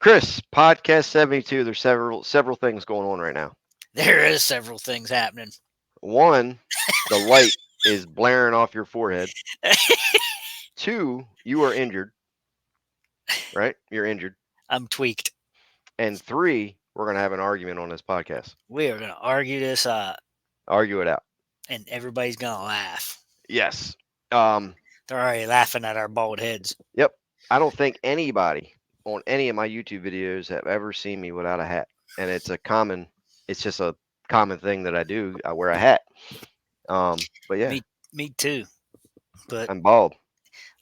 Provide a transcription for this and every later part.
Chris, podcast 72. There's several things going on right now. There is several things happening. One, the light is blaring off your forehead. Two, you are injured, right? You're injured. I'm tweaked. And three, we're gonna have an argument on this podcast. We are going to argue this Argue it out. and everybody's going to laugh. Yes. Um. They're already laughing at our bald heads. Yep. I don't think anybody on any of my YouTube videos have ever seen me without a hat, and it's a common. It's just a common thing that I do. I wear a hat. But yeah, Me too. But I'm bald.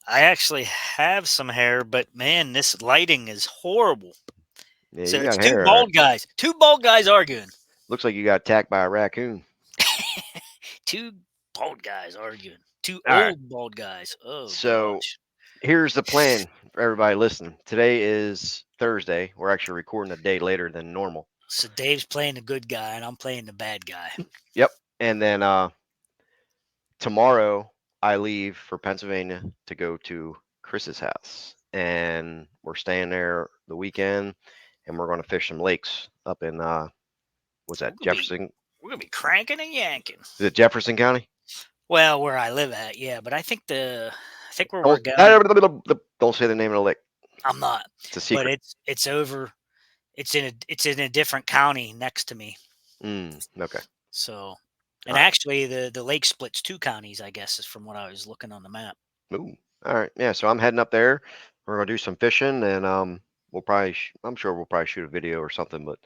I actually have some hair, but man, this lighting is horrible. Yeah, So you it's got hair. two bald guys arguing. Looks like you got attacked by a raccoon. Two bald guys arguing. Two All right. old bald guys. Oh, So gosh. here's the plan for everybody listening. Today is Thursday. We're actually recording a day later than normal. So Dave's playing the good guy, and I'm playing the bad guy. Yep. And then tomorrow I leave for Pennsylvania to go to Chris's house, and we're staying there the weekend, and we're going to fish some lakes up in what's that, Jefferson? We're going to be cranking and yanking. Is it Jefferson County? Well, where I live at, yeah, but I think where we're Don't, going. don't say the name of the lake. I'm not. It's a secret. But it's over. It's in a different county next to me. Okay. So, and actually, the lake splits two counties. I guess is from what I was looking on the map. Ooh. All right. Yeah. So I'm heading up there. We're gonna do some fishing, and we'll probably. I'm sure we'll probably shoot a video or something. But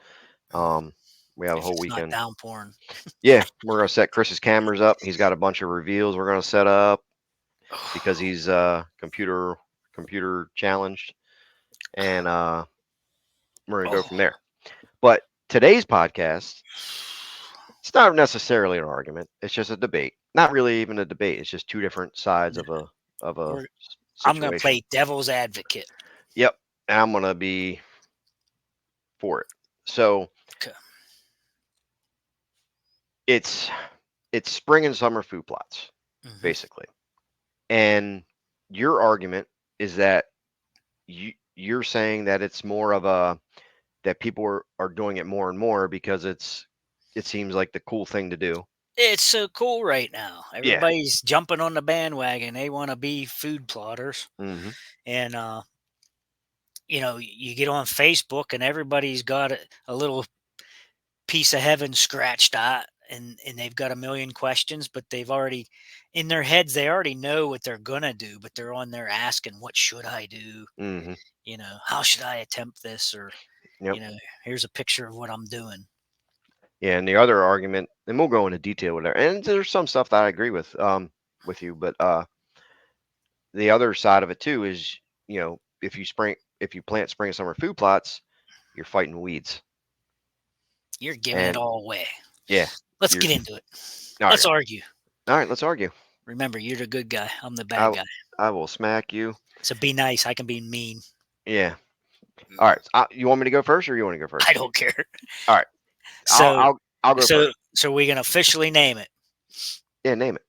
we have a whole It's weekend. not downpouring. Yeah, we're gonna set Chris's cameras up. He's got a bunch of reveals we're gonna set up because he's computer challenged, and we're gonna go from there. But today's podcast, it's not necessarily an argument. It's just a debate. Not really even a debate. It's just two different sides of a I'm situation. going to play devil's advocate. Yep, and I'm gonna be for it. So Okay. it's spring and summer food plots, basically. And your argument is that you're saying that it's more of that people are doing it more and more because it seems like the cool thing to do. It's so cool right now. Yeah. Everybody's jumping on the bandwagon. They want to be food plotters. Mm-hmm. And you get on Facebook and everybody's got a little piece of heaven scratched out, and they've got a million questions, but they've already in their heads they already know what they're gonna do, but they're on there asking, what should I do? Mm-hmm. How should I attempt this? Or Yep. here's a picture of what I'm doing. Yeah, and the other argument, and we'll go into detail with that, and there's some stuff that I agree with you, but the other side of it too is, if you plant spring and summer food plots, you're fighting weeds. You're giving it all away. Yeah. Let's get into it. All Let's right. argue. All right, let's argue. Remember, you're the good guy. I'm the bad guy. I will smack you. So be nice. I can be mean. Yeah. All right. You want me to go first, or you want to go first? I don't care. All right. So I'll go first. So we're gonna officially name it. Yeah, name it.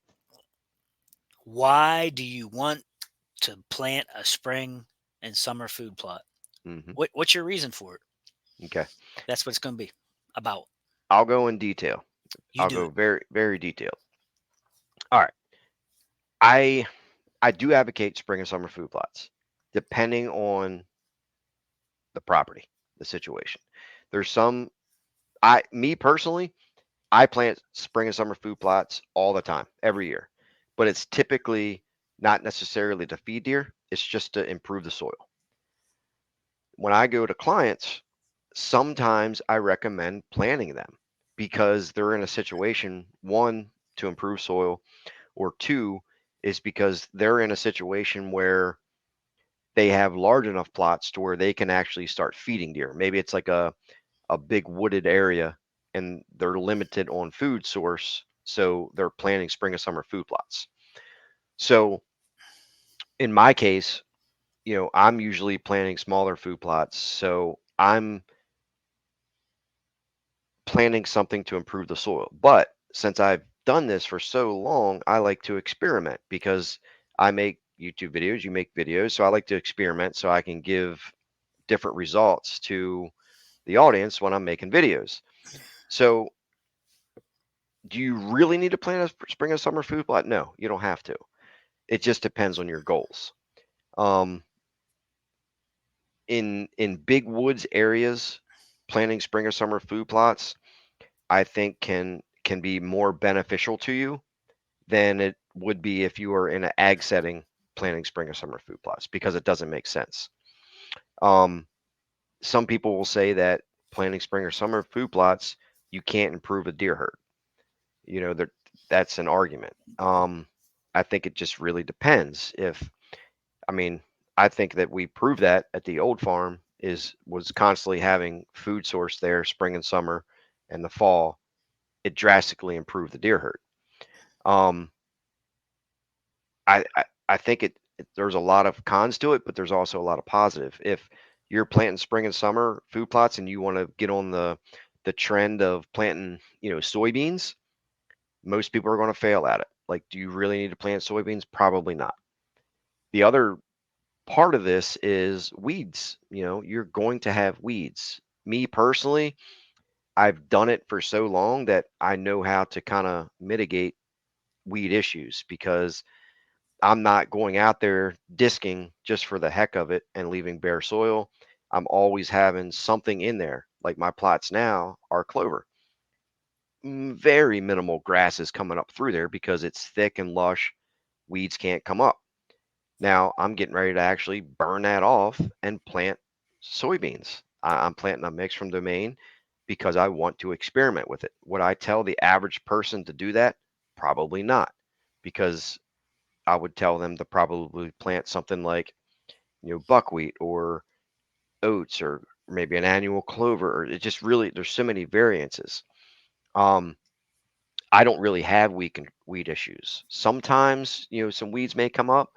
Why do you want to plant a spring and summer food plot? Mm-hmm. What's your reason for it? Okay. That's what it's going to be about. I'll go in detail. I'll go very, very detailed. All right. I do advocate spring and summer food plots, depending on the property, the situation. There's me personally, I plant spring and summer food plots all the time, every year. But it's typically not necessarily to feed deer. It's just to improve the soil. When I go to clients, sometimes I recommend planting them because they're in a situation, one, to improve soil, or two, is because they're in a situation where they have large enough plots to where they can actually start feeding deer. Maybe it's like a big wooded area and they're limited on food source, so they're planting spring and summer food plots. So in my case, I'm usually planting smaller food plots, so I'm planting something to improve the soil. But since I've done this for so long, I like to experiment because I make YouTube videos, you make videos, so I like to experiment so I can give different results to the audience when I'm making videos. So, do you really need to plant a spring and summer food plot? No, you don't have to. It just depends on your goals. Um, in big woods areas, planting spring or summer food plots, I think can be more beneficial to you than it would be if you were in an ag setting planting spring or summer food plots because it doesn't make sense. Um, some people will say that planting spring or summer food plots, you can't improve a deer herd. You know, that's an argument. I think it just really depends. I mean, I think that we proved that at the old farm was constantly having food source there spring and summer and the fall. It drastically improved the deer herd. Um, I think there's a lot of cons to it, but there's also a lot of positive. If you're planting spring and summer food plots and you want to get on the trend of planting, soybeans, most people are going to fail at it. Like, do you really need to plant soybeans? Probably not. The other part of this is weeds. You're going to have weeds. Me personally, I've done it for so long that I know how to kind of mitigate weed issues because I'm not going out there disking just for the heck of it and leaving bare soil. I'm always having something in there. Like my plots now are clover. Very minimal grass is coming up through there because it's thick and lush. Weeds can't come up. Now I'm getting ready to actually burn that off and plant soybeans. I'm planting a mix from Domain because I want to experiment with it. Would I tell the average person to do that? Probably not, because I would tell them to probably plant something like, buckwheat or oats or maybe an annual clover. Or it just really, there's so many variances. Um, I don't really have weed issues. Sometimes, some weeds may come up.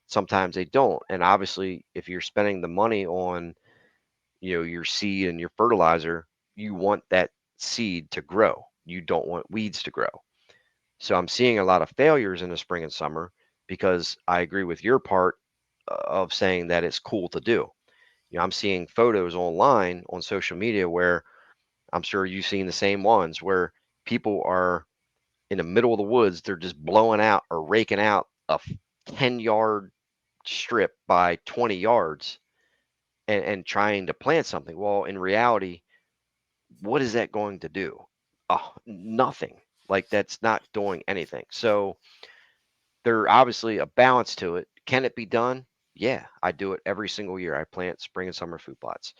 Sometimes they don't. And obviously, if you're spending the money on, your seed and your fertilizer, you want that seed to grow. You don't want weeds to grow. So I'm seeing a lot of failures in the spring and summer because I agree with your part of saying that it's cool to do. I'm seeing photos online on social media where I'm sure you've seen the same ones where people are in the middle of the woods, they're just blowing out or raking out a 10-yard strip by 20 yards and trying to plant something. Well, in reality, what is that going to do? Oh, nothing. Like that's not doing anything. So there obviously a balance to it. Can it be done? Yeah, I do it every single year. I plant spring and summer food plots.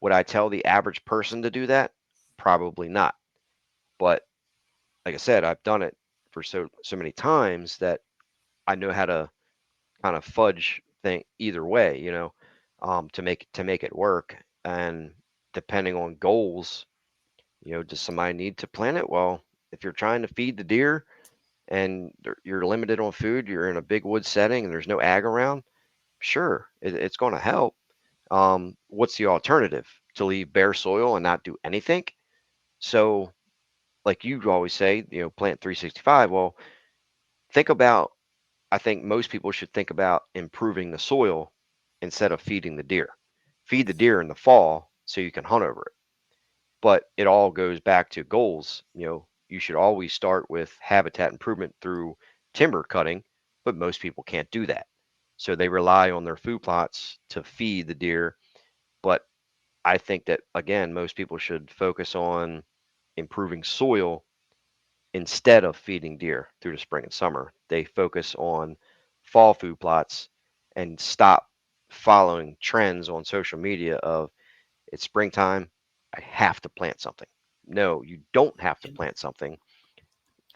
Would I tell the average person to do that? Probably not. But like I said, I've done it for so many times that I know how to kind of fudge thing either way, to make it work. And depending on goals, does somebody need to plant it? Well, if you're trying to feed the deer and you're limited on food, you're in a big wood setting and there's no ag around, sure, it's going to help. What's the alternative? To leave bare soil and not do anything? So, like you always say, plant 365. Well, think about, I think most people should think about improving the soil instead of feeding the deer. Feed the deer in the fall so you can hunt over it. But it all goes back to goals. You should always start with habitat improvement through timber cutting, but most people can't do that. So they rely on their food plots to feed the deer. But I think that, again, most people should focus on improving soil instead of feeding deer through the spring and summer. They focus on fall food plots and stop following trends on social media of it's springtime, I have to plant something. No, you don't have to plant something.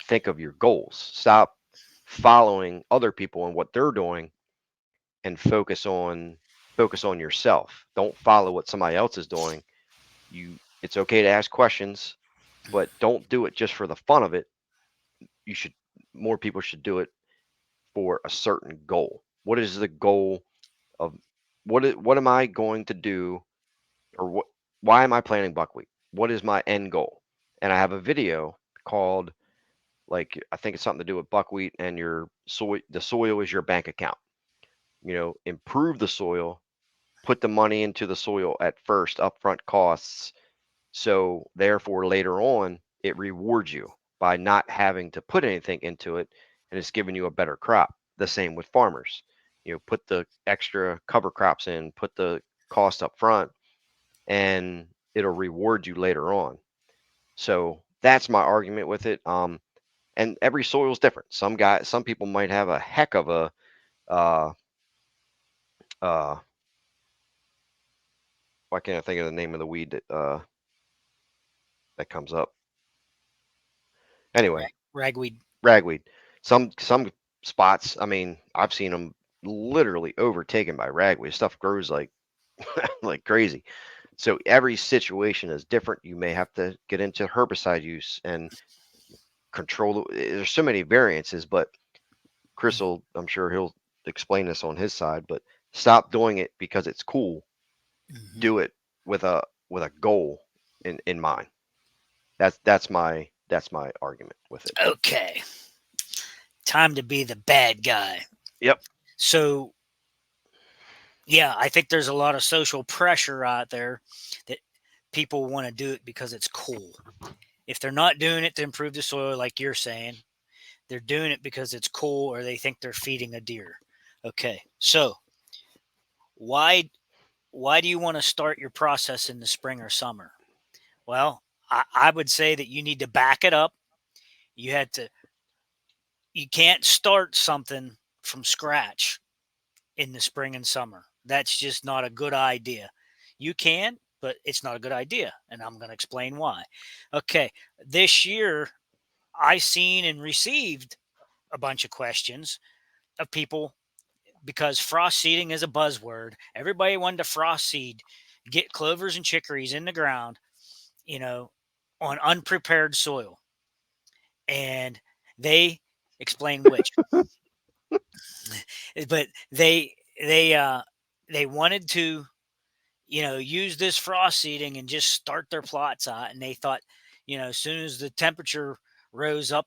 Think of your goals. Stop following other people and what they're doing and focus on yourself. Don't follow what somebody else is doing. It's okay to ask questions, but don't do it just for the fun of it. You should More people should do it for a certain goal. What is the goal of what am I going to do, or why am I planting buckwheat? What is my end goal? And I have a video called, like, I think it's something to do with buckwheat and your soil. The soil is your bank account. Improve the soil, put the money into the soil at first, upfront costs. So therefore, later on, it rewards you by not having to put anything into it, and it's giving you a better crop. The same with farmers. Put the extra cover crops in, put the cost up front, and it'll reward you later on. So that's my argument with it. And every soil is different. Some people might have a heck of a uh, uh, why can't I think of the name of the weed that comes up? Anyway, Ragweed. ragweed. Some spots, I mean, I've seen them literally overtaken by ragweed. Stuff grows like like crazy. So every situation is different. You may have to get into herbicide use and control. There's so many variances, but Chris will, I'm sure he'll explain this on his side. But stop doing it because it's cool. Mm-hmm. Do it with a goal in mind. That's my argument with it. Okay, time to be the bad guy. Yep. So, yeah, I think there's a lot of social pressure out there that people want to do it because it's cool. If they're not doing it to improve the soil, like you're saying, they're doing it because it's cool or they think they're feeding a deer. Okay, so why why do you want to start your process in the spring or summer? Well, I would say that you need to back it up. You had to you can't start something from scratch in the spring and summer. That's just not a good idea. You can, but it's not a good idea. And I'm going to explain why. Okay. This year, I seen and received a bunch of questions of people because frost seeding is a buzzword. Everybody wanted to frost seed, get clovers and chicories in the ground, you know, on unprepared soil. And they explain which. But they wanted to use this frost seeding and just start their plots out. And they thought, as soon as the temperature rose up,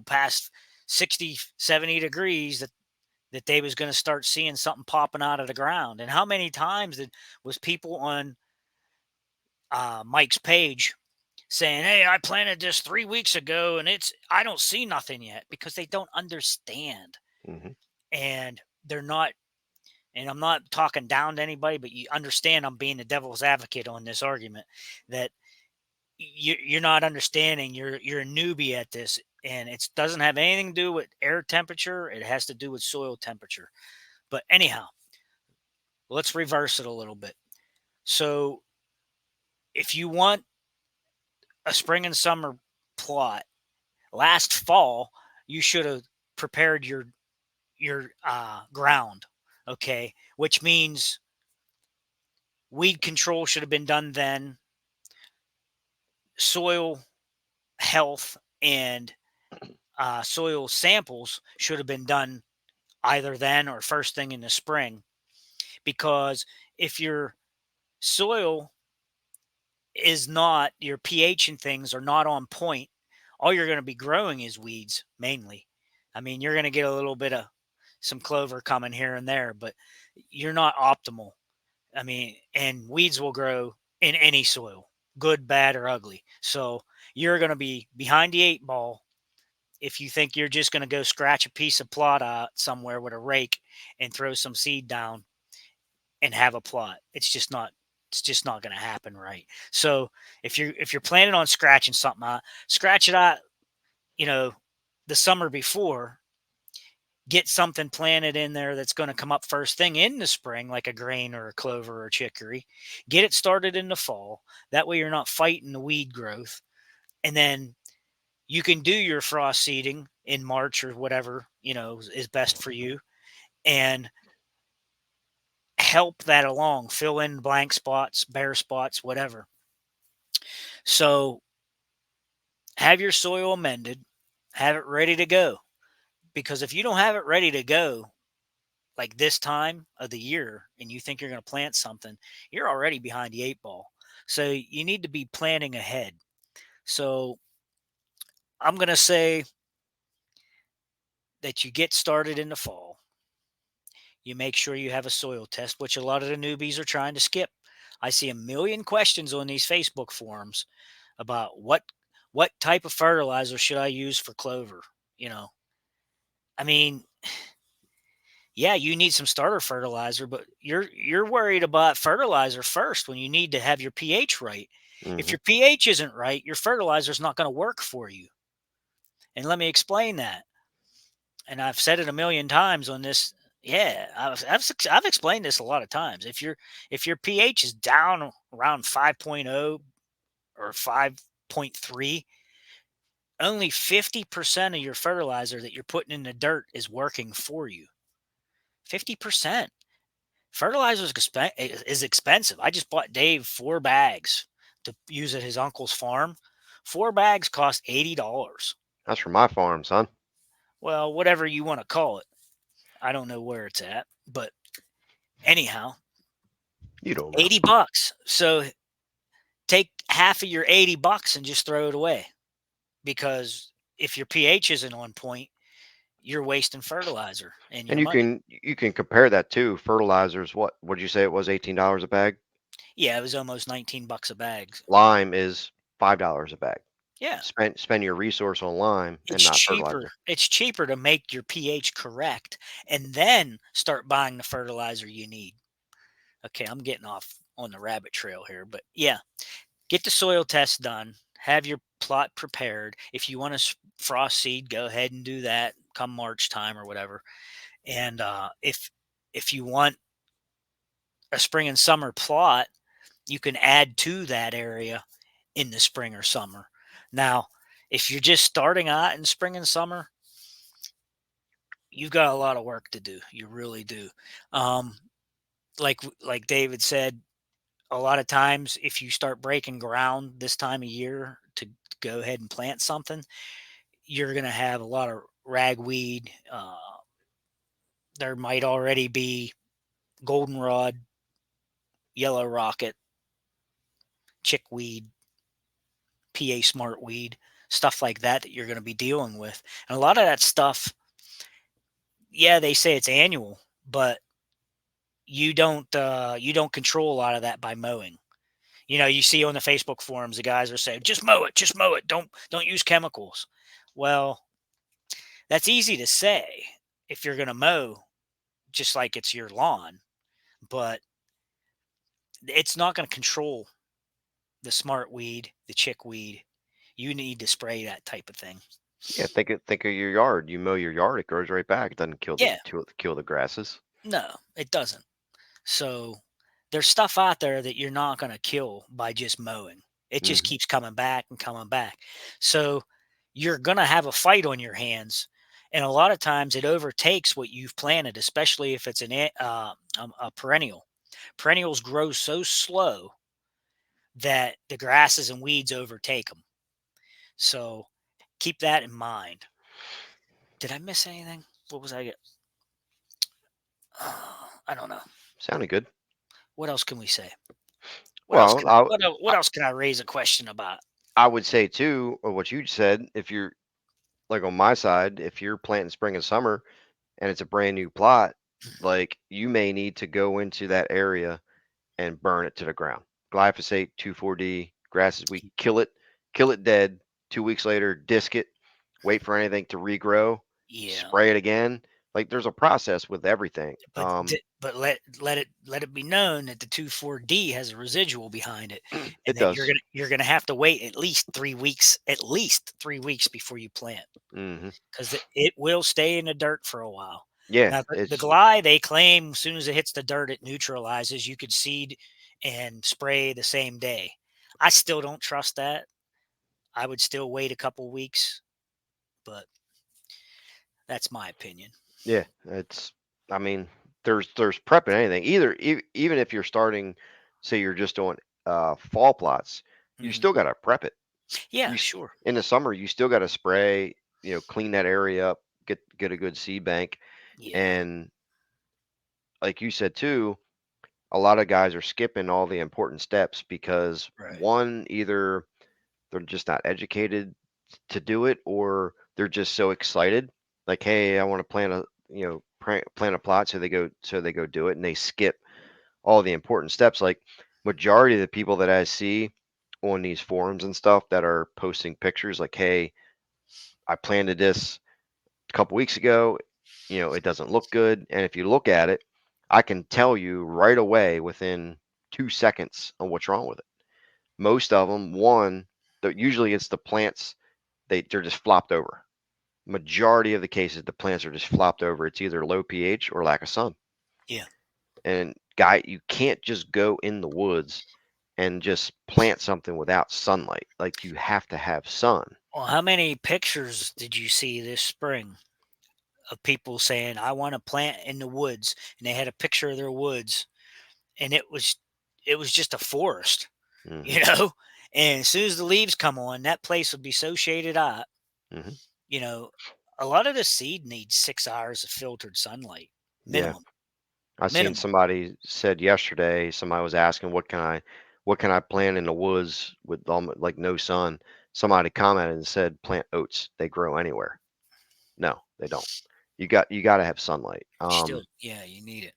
past 60, 70 degrees, that they was going to start seeing something popping out of the ground. And how many times was people on Mike's page saying, "Hey, I planted this 3 weeks ago, and I don't see nothing yet," because they don't understand, Hmm. and they're not. And I'm not talking down to anybody, but you understand I'm being the devil's advocate on this argument that you're not understanding. You're a newbie at this, and it doesn't have anything to do with air temperature. It has to do with soil temperature. But anyhow, let's reverse it a little bit. So if you want a spring and summer plot, last fall you should have prepared your ground. Okay, which means weed control should have been done then. Soil health and soil samples should have been done either then or first thing in the spring, because if your soil is not, your pH and things are not on point, all you're going to be growing is weeds mainly. I mean, you're going to get a little bit of some clover coming here and there, but you're not optimal. I mean, and weeds will grow in any soil, good, bad, or ugly. So you're going to be behind the eight ball if you think you're just going to go scratch a piece of plot out somewhere with a rake and throw some seed down and have a plot. It's just not going to happen, right? So if you're planning on scratching something out, scratch it out, you know, the summer before, get something planted in there that's going to come up first thing in the spring, like a grain or a clover or chicory. Get it started in the fall. That way you're not fighting the weed growth. And then you can do your frost seeding in March or whatever, is best for you, and help that along, fill in blank spots, bare spots, whatever. So have your soil amended, have it ready to go. Because if you don't have it ready to go, like this time of the year, and you think you're going to plant something, you're already behind the eight ball. So you need to be planning ahead. So I'm going to say that you get started in the fall. You make sure you have a soil test, which a lot of the newbies are trying to skip. I see a million questions on these Facebook forums about what type of fertilizer should I use for clover. You know, I mean, yeah, you need some starter fertilizer, but you're worried about fertilizer first when you need to have your pH right. If Hmm. your pH isn't right, your fertilizer is not going to work for you. And let me explain that. And I've said it a million times on this. Yeah, I've explained this a lot of times. If your pH is down around 5.0 or 5.3, only 50% of your fertilizer that you're putting in the dirt is working for you. 50%. Fertilizer is expensive. I just bought Dave 4 bags to use at his uncle's farm. 4 bags cost $80. That's for my farm, son. Well, whatever you want to call it. I don't know where it's at, but anyhow, You don't know. 80 bucks. So take half of your 80 bucks and just throw it away, because if your pH isn't on point, you're wasting fertilizer and And your money. you can compare that to fertilizers. What did you say it was? $18 a bag. Yeah, it was almost 19 bucks a bag. Lime is $5 a bag. Yeah. Spend your resource on lime and It's not cheaper. fertilizer. It's cheaper to make your pH correct and then start buying the fertilizer you need. Okay, I'm getting off on the rabbit trail here, but yeah, get the soil test done. Have your plot prepared. If you want to frost seed, go ahead and do that come March time or whatever. And if you want a spring and summer plot, you can add to that area in the spring or summer. Now, if you're just starting out in spring and summer, you've got a lot of work to do. You really do. Um, like David said, a lot of times if you start breaking ground this time of year to go ahead and plant something, you're going to have a lot of ragweed. There might already be goldenrod, yellow rocket, chickweed, PA smartweed, stuff like that you're going to be dealing with. And a lot of that stuff, yeah, they say it's annual, but you don't control a lot of that by mowing. You see on the Facebook forums, the guys are saying, just mow it. Don't use chemicals. Well, that's easy to say if you're going to mow just like it's your lawn, but it's not going to control the smartweed, the chickweed. You need to spray that type of thing. Yeah, think of your yard. You mow your yard, it grows right back. It doesn't Yeah, kill the grasses. no, it doesn't. So there's stuff out there that you're not going to kill by just mowing. It just Hmm. keeps coming back and coming back. So you're going to have a fight on your hands. And a lot of times it overtakes what you've planted, especially if it's a perennial. Perennials grow so slow that the grasses and weeds overtake them. So keep that in mind. Did I miss anything? What was I get? I don't know. Sounded good. What else can we say? What else Well, can what else can I raise a question about? I would say too, or what you said, if you're like on my side, if you're planting spring and summer and it's a brand new plot, like you may need to go into that area and burn it to the ground. Glyphosate, 2,4-D, grasses, we kill it dead. 2 weeks later, disc it, wait for anything to regrow, Yeah, spray it again. Like there's a process with everything. but let it be known that the 2,4-D has a residual behind it, and It that you're does. gonna you're gonna have to wait at least 3 weeks before you plant, Hmm. because it will stay in the dirt for a while. Yeah, Now the it's Gly, they claim as soon as it hits the dirt, it neutralizes. You could seed and spray the same day. I still don't trust that. I would still wait a couple weeks, but that's my opinion. yeah, it's. I mean, there's prepping anything. Even if you're starting, say you're just doing fall plots, you Mhm. still got to prep it. Yeah, You s- sure. in the summer, you still got to spray. Clean that area up, get a good seed bank, Yeah, and like you said too, a lot of guys are skipping all the important steps because right. one, either they're just not educated to do it, or they're just so excited. Like, hey, I want to plant a plant a plot, so they go do it, and they skip all the important steps. Like majority of the people that I see on these forums and stuff that are posting pictures, like, hey, I planted this a couple weeks ago. It doesn't look good. And if you look at it, I can tell you right away within 2 seconds on what's wrong with it. Most of them, one, usually it's the plants, they're just flopped over. Majority of the cases, the plants are just flopped over. It's either low pH or lack of sun. Yeah. And you can't just go in the woods and just plant something without sunlight. Like you have to have sun. Well, how many pictures did you see this spring of people saying, "I want to plant in the woods," and they had a picture of their woods, and it was just a forest, Hmm. you know. And as soon as the leaves come on, that place would be so shaded out. Hmm. You know, a lot of the seed needs 6 hours of filtered sunlight Yeah. minimum. I seen Minimum. somebody said yesterday, somebody was asking, what can I plant in the woods with like no sun? Somebody commented and said, plant oats. They grow anywhere. No, they don't. You got to have sunlight. Still, yeah, you need it.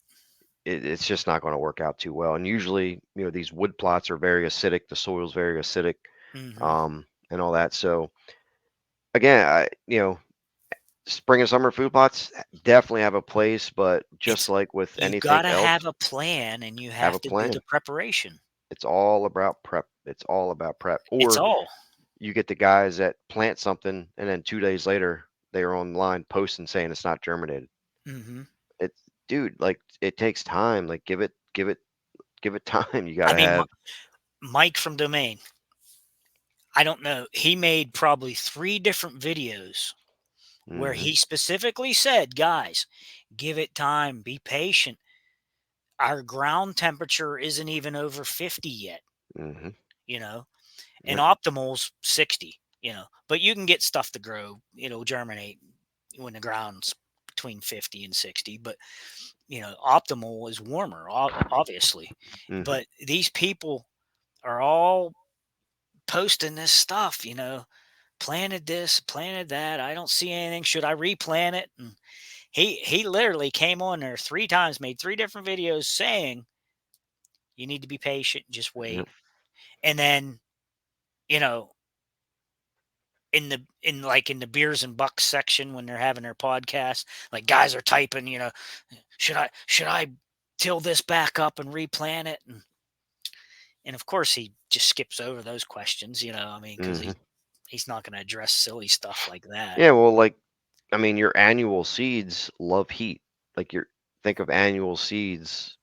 It's just not going to work out too well. And usually, these wood plots are very acidic. The soil's very acidic, Hmm. and all that. So again, spring and summer food plots definitely have a place, but just It's like with you anything gotta else, have a plan, and you have a have to do the plan. preparation. It's all about prep. It's all about prep. It's Or all. you get the guys that plant something and then 2 days later they are online posting saying it's not germinated. Hmm. It's dude, like it takes time. Like give it time. You I gotta mean, have. Mike from Domain, I don't know. He made probably 3 different videos where Hmm. he specifically said, "Guys, give it time, be patient. Our ground temperature isn't even over 50 yet, Hmm. you know, and Yep. optimal's 60, but you can get stuff to grow, germinate when the ground's between 50 and 60, but optimal is warmer, obviously. Hmm. But these people are all posting this stuff, planted this, planted that. I don't see anything. Should I replant it? And he literally came on there 3 times, made 3 different videos saying you need to be patient, just Yep. wait. And then, you know, in the beers and bucks section when they're having their podcast, like guys are typing, should I till this back up and replant it? And of course he just skips over those questions, I mean, because Hmm. he's not going to address silly stuff like that. Yeah. Well, like I mean, your annual seeds love heat. Like your think of annual seeds.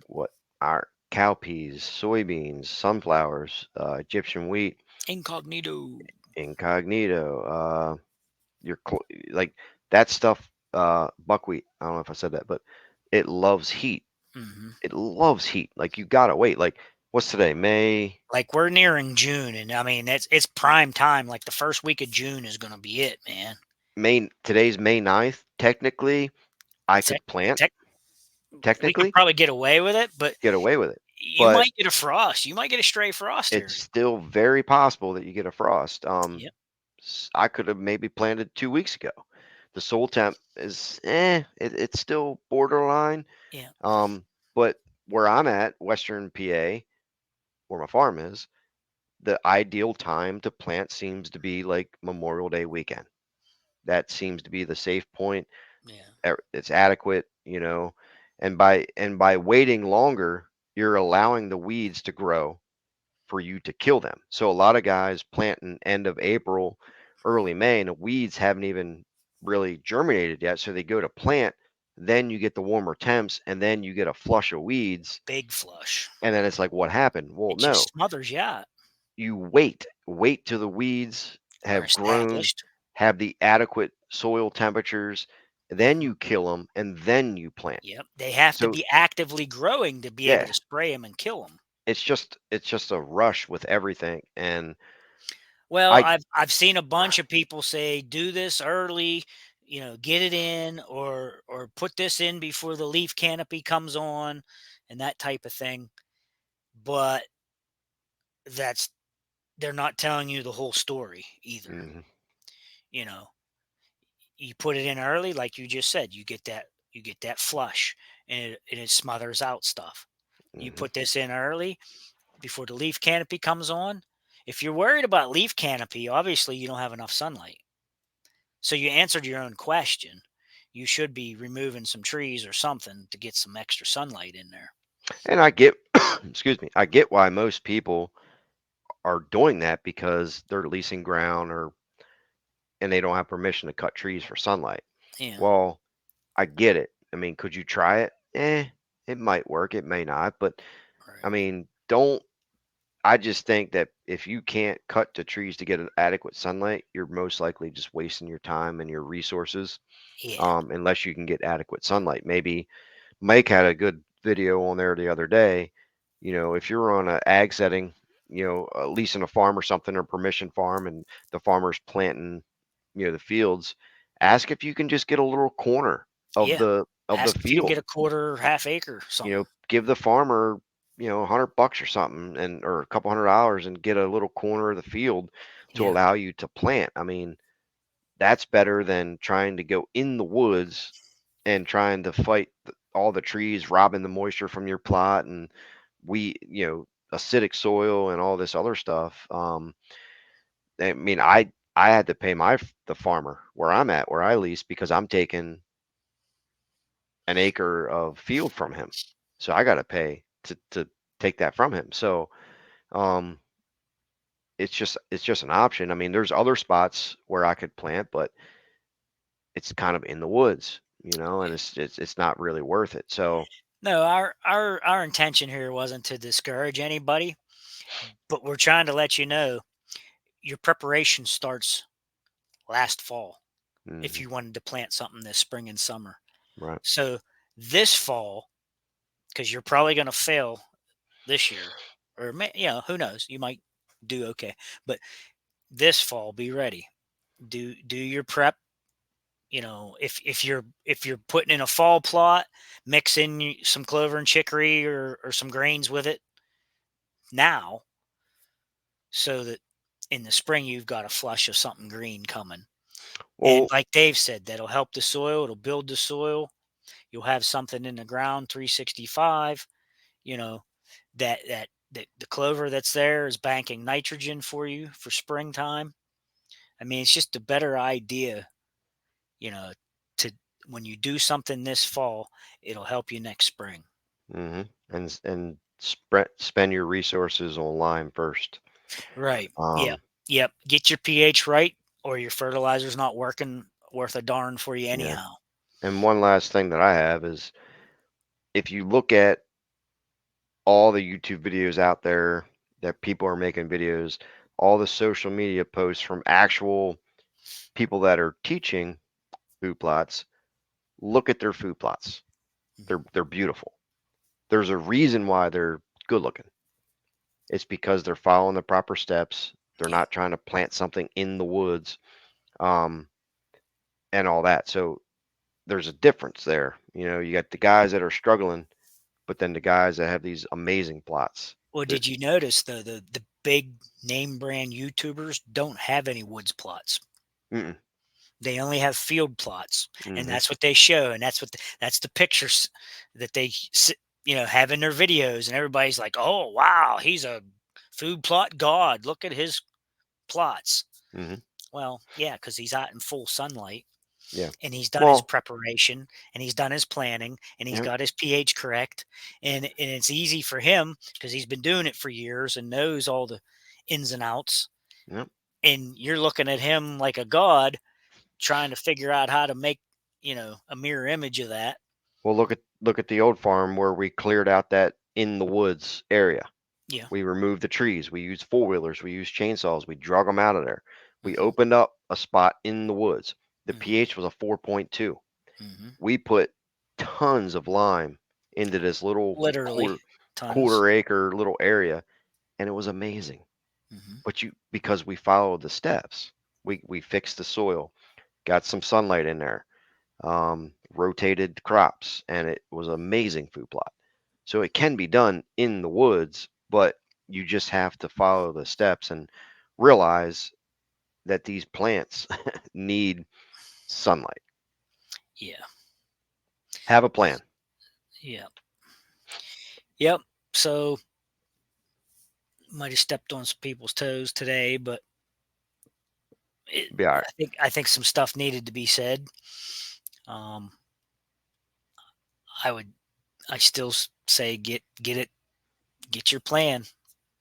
What our cowpeas, soybeans, sunflowers, Egyptian wheat, Incognito. incognito. Your like that stuff. Buckwheat. I don't know if I said that, but it loves heat. Hmm. It loves heat. Like you gotta wait. Like what's today? May. Like we're nearing June, and I mean it's prime time. Like the first week of June is going to be it, man. Today's May 9th. Technically, I Tech, could plant. tech, we could Technically, probably get away with it, but get away with it. you But might get a frost. You might get a stray frost it's here. still very possible that you get a frost. Yep. I could have maybe planted 2 weeks ago. The soil temp is it's still borderline. Yeah. Um, but where I'm at, Western PA, where my farm is, the ideal time to plant seems to be like Memorial Day weekend. That seems to be the safe point. Yeah. It's adequate. And by waiting longer, you're allowing the weeds to grow for you to kill them. So a lot of guys planting end of April, early May, and the weeds haven't even really germinated yet. So they go to plant, then you get the warmer temps, and then you get a flush of weeds, Big flush. and then it's like, what happened? Well, It just no, smothers you out. you wait till the weeds Are have grown, established. have the adequate soil temperatures, then Hmm. you kill them, and then you plant. Yep. They have to So be actively growing to be able yeah, to spray them and kill them. it's just a rush with everything, and Well, I I've seen a bunch of people say, "Do this early, get it in, or put this in before the leaf canopy comes on," and that type of thing. But that's they're not telling you the whole story either. mhm, You know, you put it in early, like you just said, you get that You get that flush, and it smothers out stuff. You Hmm. put this in early before the leaf canopy comes on. If you're worried about leaf canopy, obviously you don't have enough sunlight. So you answered your own question. You should be removing some trees or something to get some extra sunlight in there. And I get, excuse me, I get why most people are doing that because they're leasing ground or and they don't have permission to cut trees for sunlight. Yeah, Well, I get it. I mean, could you try it? It might work, it may not, but I right. mean, don't I just think that if you can't cut the trees to get adequate sunlight, you're most likely just wasting your time and your resources, Yeah, unless you can get adequate sunlight. Maybe Mike had a good video on there the other day. You know, if you're on a ag setting, leasing a farm or something or permission farm, and the farmer's planting, the fields, ask if you can just get a little corner of yeah. the Ask if you can get field. a quarter or half acre or something. Give the farmer, $100 or something, and or a couple $100 and get a little corner of the field to Yeah, allow you to plant. I mean, that's better than trying to go in the woods and trying to fight all the trees, robbing the moisture from your plot, and acidic soil and all this other stuff. I mean, I had to pay the farmer where I'm at, where I lease, because I'm taking an acre of field from him, so I got to pay to take that from him. So um, it's just an option. I mean, there's other spots where I could plant, but it's kind of in the woods, and yeah. it's not really worth it. So. No, our intention here wasn't to discourage anybody, but we're trying to let you know your preparation starts last fall if Mhm. you wanted to plant something this spring and summer. Right. So this fall, because you're probably going to fail this year, or who knows, you might do okay. But this fall, be ready. Do your prep. If you're putting in a fall plot, mix in some clover and chicory or some grains with it now, so that in the spring you've got a flush of something green coming. And Well, like Dave said, that'll help the soil. It'll build the soil. You'll have something in the ground 365. You know that the clover that's there is banking nitrogen for you for springtime. I mean, it's just a better idea, you know, to when you do something this fall, it'll help you next spring. and spend your resources on lime first. Right. Yep. Um, Yep. Get your pH right, or your fertilizer's not working worth a darn for you yeah. anyhow. And one last thing that I have is, if you look at all the YouTube videos out there that people are making videos, all the social media posts from actual people that are teaching food plots, look at their food plots. Mhm. They're beautiful. There's a reason why they're good looking. It's because they're following the proper steps. They're Yeah. not trying to plant something in the woods, um, and all that. So there's a difference there. You got the guys that are struggling, but then the guys that have these amazing plots. Well, That did you notice though the big name brand YouTubers don't have any woods plots? mm-mm, They only have field plots, and mhm, that's what they show, and that's the pictures that they have in their videos, and everybody's like, "Oh wow, he's a food plot god. Look at his plots." mhm, Well, yeah, because he's out in full sunlight, yeah. and he's done his Well, preparation, and he's done his planning, and he's yeah, got his pH correct, and it's easy for him because he's been doing it for years and knows all the ins and outs. yeah. And you're looking at him like a god, trying to figure out how to make a mirror image of that. Well, look at the old farm where we cleared out that in the woods area. Yeah. We removed the trees. We used four wheelers. We used chainsaws. We drug them out of there. We Hmm. opened up a spot in the woods. The Hmm. pH was a 4.2. Hmm. We put tons of lime into this little Literally tons. quarter acre little area, and it was amazing. Hmm. But because we followed the steps, we fixed the soil, got some sunlight in there, rotated crops, and it was amazing food plot. So it can be done in the woods, but you just have to follow the steps and realize that these plants need sunlight. Yeah. Have a plan. Yeah. Yep. So might have stepped on some people's toes today, but Be all right. I think some stuff needed to be said. Um, I would I still say get your plan,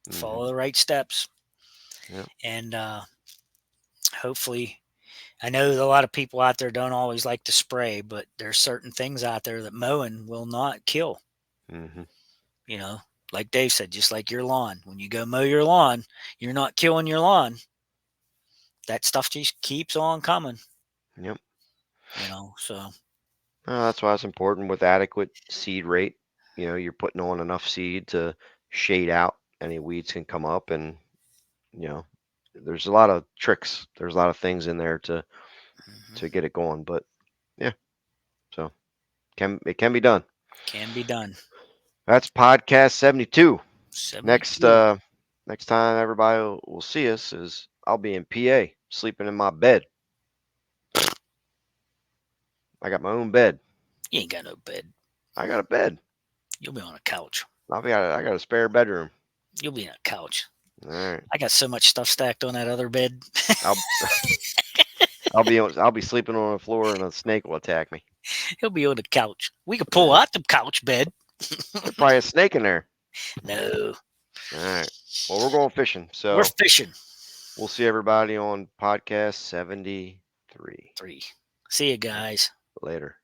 Hmm. follow the right steps, Yeah. and hopefully, I know that a lot of people out there don't always like to spray, but there's certain things out there that mowing will not kill. Hmm. You know, like Dave said, just like your lawn. When you go mow your lawn, you're not killing your lawn. That stuff just keeps on coming. Yep. So That's why it's important with adequate seed rate. You're putting on enough seed to shade out any weeds can come up, and you know, there's a lot of tricks. There's a lot of things in there to mhm, to get it going. But yeah, so it can be done. can be done. That's podcast 72. Next 72. uh next time everybody will see us is I'll be in PA sleeping in my bed. I got my own bed. You ain't got no bed. I got a bed. You'll be on a couch. I got a spare bedroom. You'll be in a couch. All right. I got so much stuff stacked on that other bed. I'll I'll be sleeping on the floor and a snake will attack me. He'll be on the couch. We could All pull right. out the couch bed. There's probably a snake in there. No, All right. Well, we're going fishing, we're so fishing. we'll see everybody on podcast 73. 3. See you guys. Later.